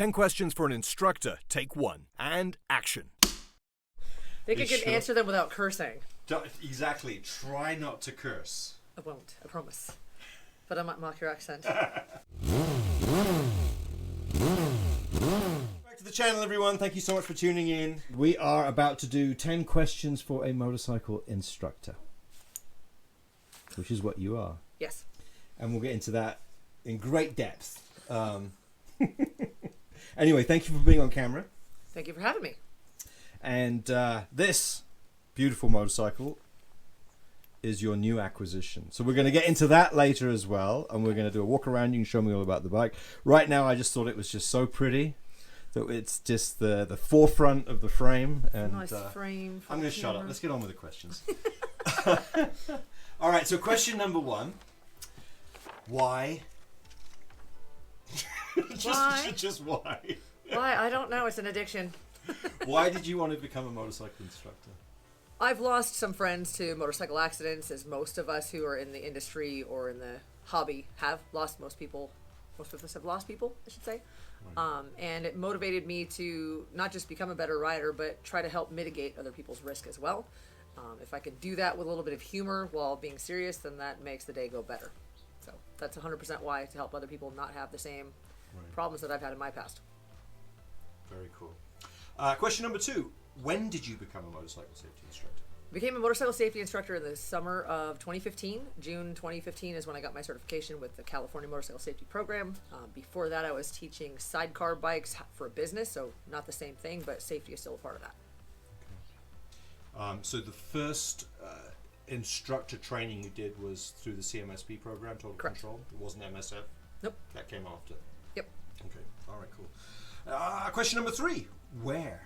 10 questions for an instructor, take 1, and action. They can answer them without cursing. Exactly. Try not to curse. I won't, I promise. But I might mock your accent. Back to the channel, everyone. Thank you so much for tuning in. We are about to do 10 questions for a motorcycle instructor, which is what you are. Yes. And we'll get into that in great depth. Anyway, thank you for being on camera. Thank you for having me. And this beautiful motorcycle is your new acquisition. So we're going to get into that later as well. And we're going to do a walk around. You can show me all about the bike. Right now, I just thought it was just so pretty that it's just the forefront of the frame. And nice frame. I'm going to shut up. Let's get on with the questions. All right. So question number 1. Why? Why? Just why? Why? I don't know. It's an addiction. Why did you want to become a motorcycle instructor? I've lost some friends to motorcycle accidents, as most of us who are in the industry or in the hobby have lost. Most of us have lost people, I should say. Right. And it motivated me to not just become a better rider, but try to help mitigate other people's risk as well. If I could do that with a little bit of humor while being serious, then that makes the day go better. So that's 100% why, to help other people not have the same problems that I've had in my past. Very cool. Question number 2. When did you become a motorcycle safety instructor? I became a motorcycle safety instructor in the summer of 2015. June 2015 is when I got my certification with the California Motorcycle Safety Program. Before that, I was teaching sidecar bikes for a business, so not the same thing, but safety is still a part of that. Okay. So the first instructor training you did was through the CMSP program, Total Correct. Control? It wasn't MSF? Nope. That came after? Yep. Okay. All right, cool. Question number 3. Where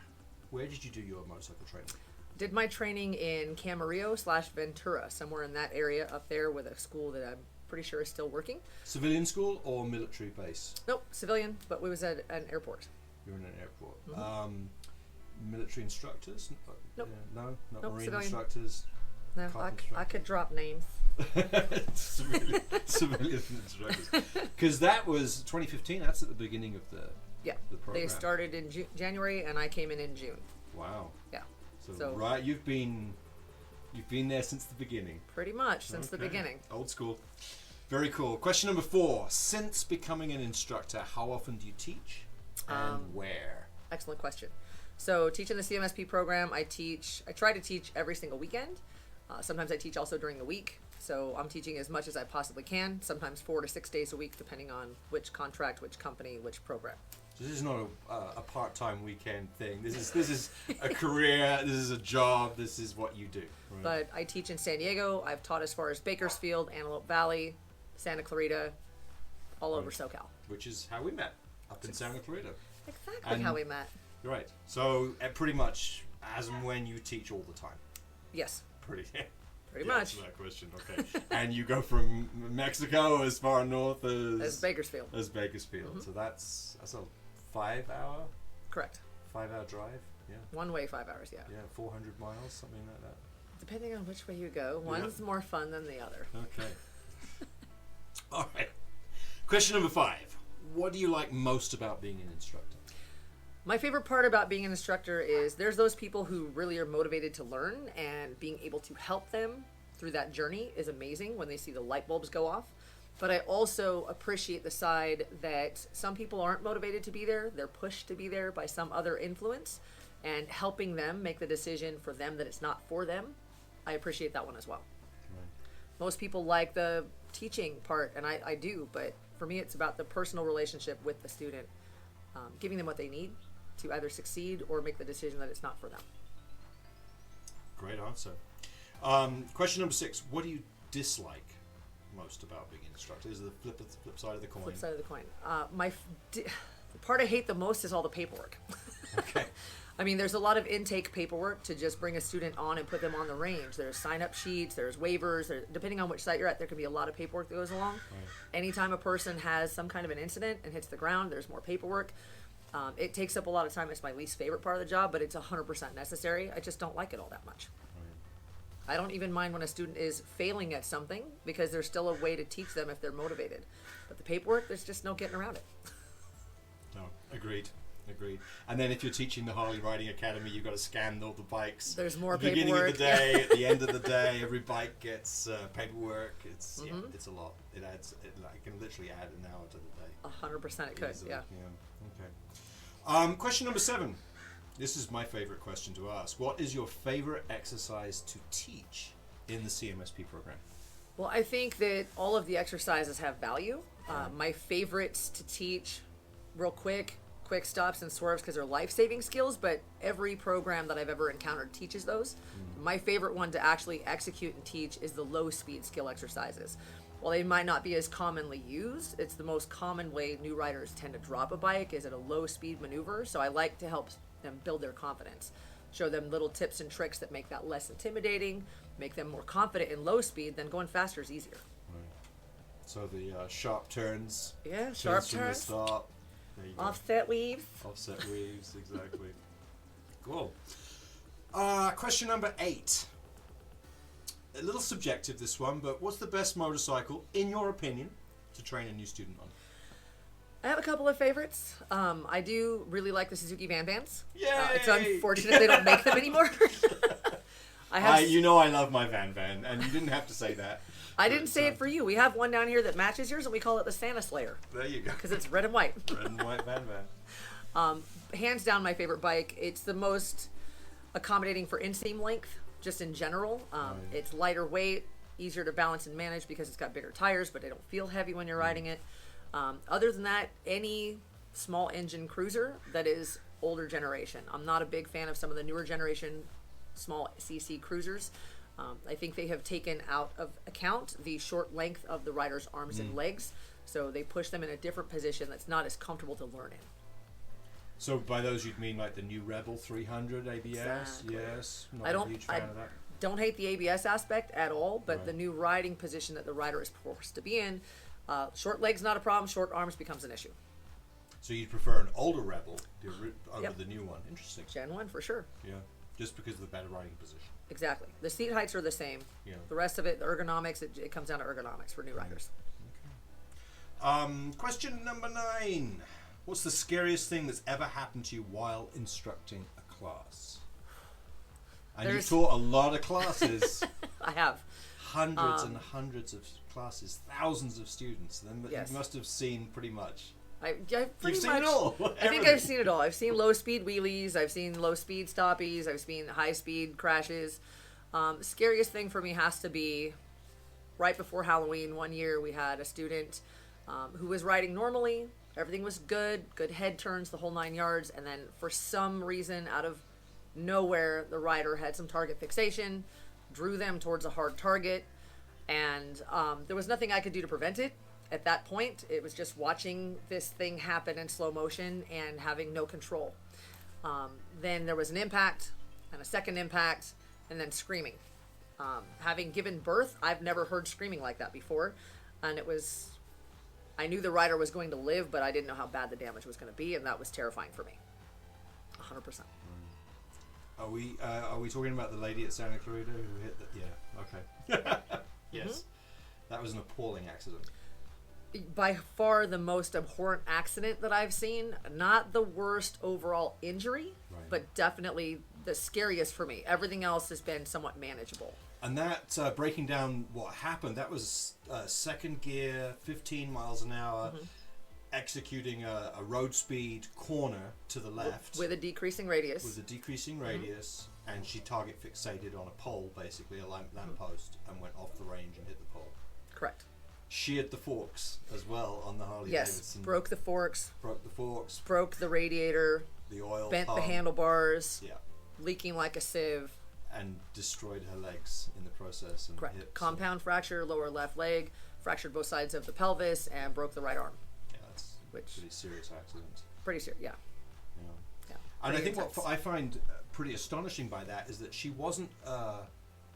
did you do your motorcycle training? Did my training in Camarillo/Ventura, somewhere in that area up there with a school that I'm pretty sure is still working. Civilian school or military base? Nope, civilian, but we was at an airport. You were in an airport. Mm-hmm. Military instructors? Nope. No, not Nope, marine civilian. instructors? No, I could drop names. Civilian instructors. Because that was 2015, that's at the beginning of the program. They started in January and I came in June. Wow. Yeah. So right, you've been there since the beginning. Pretty much since the beginning. Old school. Very cool. Question number 4. Since becoming an instructor, how often do you teach and where? Excellent question. So teaching the CMSP program, I try to teach every single weekend. Sometimes I teach also during the week. So I'm teaching as much as I possibly can, sometimes 4 to 6 days a week, depending on which contract, which company, which program. So this is not a part-time weekend thing. This is a career. This is a job. This is what you do. Right? But I teach in San Diego. I've taught as far as Bakersfield, Antelope Valley, Santa Clarita, all over SoCal. Which is how we met, up in Santa Clarita. Exactly how we met. Right. So pretty much as and when you teach all the time. Yes. Pretty much. Answer that question. Okay. And you go from Mexico as far north as Bakersfield. Mm-hmm. So that's a 5-hour. Correct. 5-hour drive. Yeah. One way 5 hours. Yeah. Yeah. 400 miles, something like that. Depending on which way you go, one's more fun than the other. Okay. All right. Question number 5. What do you like most about being an instructor? My favorite part about being an instructor is there's those people who really are motivated to learn, and being able to help them through that journey is amazing when they see the light bulbs go off. But I also appreciate the side that some people aren't motivated to be there. They're pushed to be there by some other influence, and helping them make the decision for them that it's not for them. I appreciate that one as well. Right. Most people like the teaching part, and I do, but for me it's about the personal relationship with the student, giving them what they need to either succeed or make the decision that it's not for them. Great answer. Question number 6. What do you dislike most about being an instructor? This is the flip side of the coin. Flip side of the coin. The part I hate the most is all the paperwork. Okay. I mean, there's a lot of intake paperwork to just bring a student on and put them on the range. There's sign-up sheets, there's waivers. Depending on which site you're at, there can be a lot of paperwork that goes along. Right. Anytime a person has some kind of an incident and hits the ground, there's more paperwork. It takes up a lot of time. It's my least favorite part of the job, but it's 100% necessary. I just don't like it all that much. Right. I don't even mind when a student is failing at something, because there's still a way to teach them if they're motivated. But the paperwork, there's just no getting around it. No. Agreed. And then if you're teaching the Harley Riding Academy, you've got to scan all the bikes. There's more at the beginning paperwork. of the day, at the end of the day, every bike gets paperwork. It's it's a lot. It can literally add an hour to the day. 100% it could. Easily. Yeah. Okay. Question number 7. This is my favorite question to ask. What is your favorite exercise to teach in the CMSP program? Well, I think that all of the exercises have value. My favorites to teach, real quick stops and swerves because they're life-saving skills, but every program that I've ever encountered teaches those. My favorite one to actually execute and teach is the low-speed skill exercises. While they might not be as commonly used, it's the most common way new riders tend to drop a bike is at a low-speed maneuver, so I like to help them build their confidence. Show them little tips and tricks that make that less intimidating, make them more confident in low speed, then going faster is easier. Right. So the sharp turns. Yeah, sharp from turns. the start. There you go. Offset weaves. Offset weaves, exactly. Cool. Question number 8. A little subjective, this one, but what's the best motorcycle, in your opinion, to train a new student on? I have a couple of favorites. I do really like the Suzuki Van Vans. Yay! It's unfortunate they don't make them anymore. You know I love my Van, and you didn't have to say that. I didn't say it for you. We have one down here that matches yours, and we call it the Santa Slayer. There you go. Because it's red and white. Red and white Van. Hands down my favorite bike. It's the most accommodating for inseam length, just in general. It's lighter weight, easier to balance and manage because it's got bigger tires, but they don't feel heavy when you're riding it. Other than that, any small engine cruiser that is older generation. I'm not a big fan of some of the newer generation small CC cruisers. I think they have taken out of account the short length of the rider's arms and legs, so they push them in a different position that's not as comfortable to learn in. So by those you'd mean like the new Rebel 300 ABS? Exactly. Yes. Not a huge fan of that. Don't hate the ABS aspect at all, but the new riding position that the rider is forced to be in, short legs not a problem, short arms becomes an issue. So you'd prefer an older Rebel over the new one? Interesting. Gen 1 for sure. Yeah, just because of the better riding position. Exactly. The seat heights are the same. Yeah. The rest of it, the ergonomics, it comes down to ergonomics for new riders. Question number 9. What's the scariest thing that's ever happened to you while instructing a class? And you've taught a lot of classes. I have. Hundreds and hundreds of classes, thousands of students. Then Yes. you must have seen pretty much. I've You've seen it all. I think I've seen it all. I've seen low speed wheelies. I've seen low speed stoppies. I've seen high speed crashes. Scariest thing for me has to be right before Halloween. One year we had a student who was riding normally. Everything was good head turns, the whole 9 yards. And then for some reason, out of nowhere, the rider had some target fixation, drew them towards a hard target. And there was nothing I could do to prevent it. At that point, it was just watching this thing happen in slow motion and having no control. Then there was an impact and a second impact and then screaming. Having given birth, I've never heard screaming like that before. And I knew the rider was going to live, but I didn't know how bad the damage was going to be, and that was terrifying for me. 100%. Are we talking about the lady at Santa Clarita who hit the... Yeah, okay. Yes. That was an appalling accident. By far the most abhorrent accident that I've seen. Not the worst overall injury, but definitely the scariest for me. Everything else has been somewhat manageable. And that, breaking down what happened, that was second gear, 15 miles an hour, executing a road speed corner to the left. With a decreasing radius. And she target fixated on a pole, basically, a lamp post, and went off the range and hit the pole. Correct. Sheared the forks as well on the Harley Davidson. Yes, broke the forks. Broke the radiator. The oil bent pump. the handlebars. Yeah. Leaking like a sieve. And destroyed her legs in the process. And Correct. hips. Compound fracture, lower left leg, fractured both sides of the pelvis, and broke the right arm. Yeah, that's a pretty serious accident. Pretty serious, yeah. And I think what I find pretty astonishing by that is that she wasn't a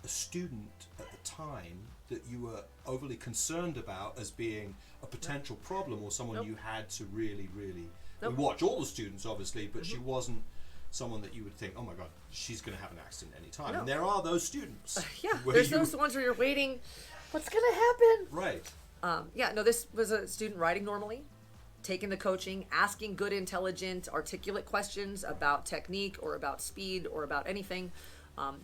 student at the time that you were overly concerned about as being a potential problem or someone you had to really, really watch all the students, obviously, but she wasn't someone that you would think, oh my God, she's going to have an accident any time. And there are those students. There's those ones where you're waiting, what's going to happen? Right. This was a student riding normally. taking the coaching, asking good, intelligent, articulate questions about technique or about speed or about anything.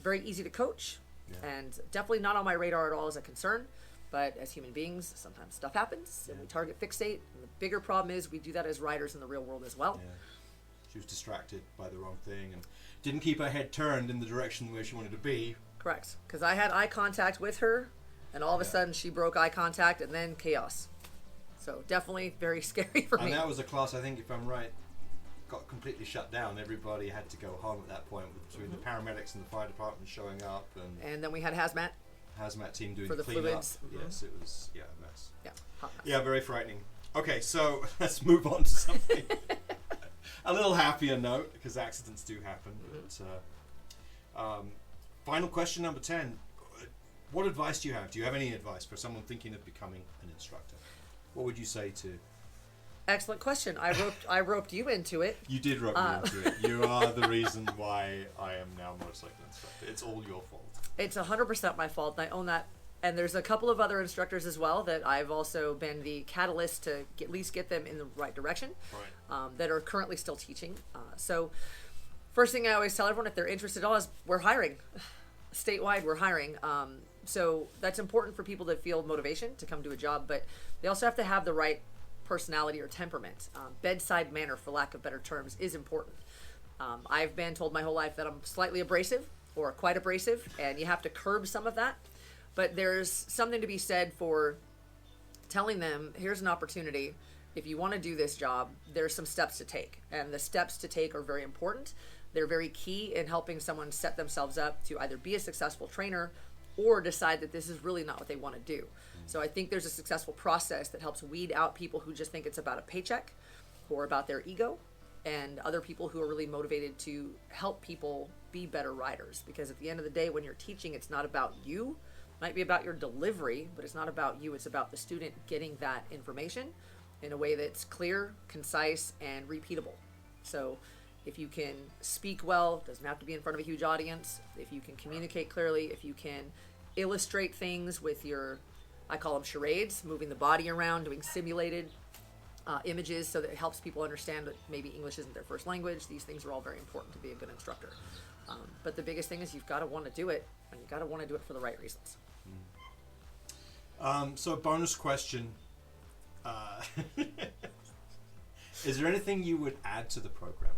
Very easy to coach, and definitely not on my radar at all as a concern. But as human beings, sometimes stuff happens, and we target fixate. And the bigger problem is we do that as riders in the real world as well. Yeah. She was distracted by the wrong thing and didn't keep her head turned in the direction where she wanted to be. Correct. Because I had eye contact with her, and all of a sudden she broke eye contact, and then chaos. So definitely very scary for me. And that was a class, I think, if I'm right, got completely shut down. Everybody had to go home at that point, between the paramedics and the fire department showing up, and then we had hazmat team doing for the cleanup. fluids. Yes, it was a mess. Yeah, hot mess. Yeah, very frightening. Okay, so let's move on to something a little happier note, because accidents do happen. But final question number 10. What advice do you have? Do you have any advice for someone thinking of becoming an instructor? What would you say to... Excellent question. I roped you into it. You did rope me into it. You are the reason why I am now a motorcycle instructor. It's all your fault. It's 100% my fault, and I own that. And there's a couple of other instructors as well that I've also been the catalyst to at least get them in the right direction, that are currently still teaching. So first thing I always tell everyone, if they're interested at all, is we're hiring. Statewide, we're hiring. So that's important for people to feel motivation to come do a job, but they also have to have the right personality or temperament. Bedside manner, for lack of better terms, is important. I've been told my whole life that I'm slightly abrasive or quite abrasive, and you have to curb some of that. But there's something to be said for telling them, here's an opportunity. If you want to do this job, there's some steps to take, and the steps to take are very important. They're very key in helping someone set themselves up to either be a successful trainer or decide that this is really not what they want to do. So I think there's a successful process that helps weed out people who just think it's about a paycheck or about their ego, and other people who are really motivated to help people be better riders. Because at the end of the day, when you're teaching, it's not about you. It might be about your delivery, but it's not about you. It's about the student getting that information in a way that's clear, concise, and repeatable. So if you can speak well, doesn't have to be in front of a huge audience. If you can communicate clearly, if you can illustrate things with your, I call them charades, moving the body around, doing simulated images so that it helps people understand that maybe English isn't their first language. These things are all very important to be a good instructor. But the biggest thing is you've got to want to do it, and you've got to want to do it for the right reasons. So bonus question. Is there anything you would add to the program?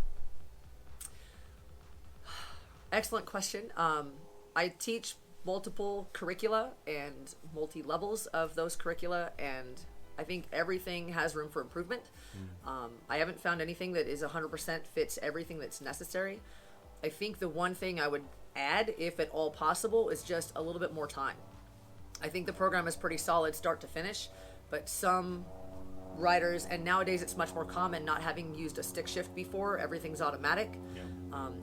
Excellent question. I teach multiple curricula and multi-levels of those curricula, and I think everything has room for improvement. I haven't found anything that is 100% fits everything that's necessary. I think the one thing I would add, if at all possible, is just a little bit more time. I think the program is pretty solid start to finish, but some riders, and nowadays it's much more common not having used a stick shift before, everything's automatic.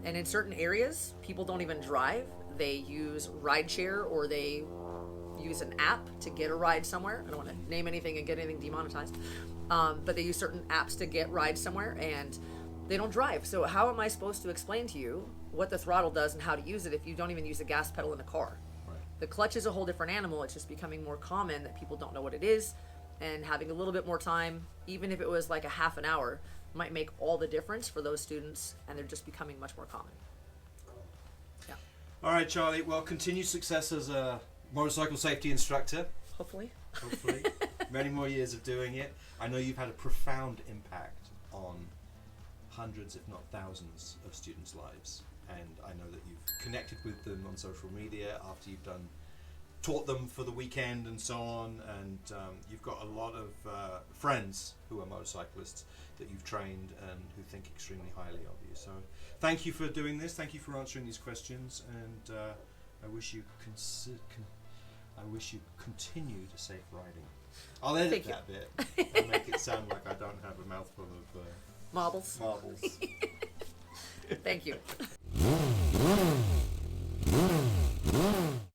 And in certain areas, people don't even drive. They use rideshare, or they use an app to get a ride somewhere. I don't want to name anything and get anything demonetized. But they use certain apps to get rides somewhere, and they don't drive. So how am I supposed to explain to you what the throttle does and how to use it if you don't even use a gas pedal in a car? The clutch is a whole different animal. It's just becoming more common that people don't know what it is, and having a little bit more time, even if it was like a half an hour, might make all the difference for those students, and they're just becoming much more common. Yeah. All right, Charlie. Well, continued success as a motorcycle safety instructor. Hopefully. Hopefully. Many more years of doing it. I know you've had a profound impact on hundreds, if not thousands, of students' lives. And I know that you've connected with them on social media after you've taught them for the weekend and so on. And you've got a lot of friends who are motorcyclists that you've trained and who think extremely highly of you. So thank you for doing this. Thank you for answering these questions. And I wish you continued safe riding. I'll edit that bit and make it sound like I don't have a mouthful of marbles. Marbles. Thank you.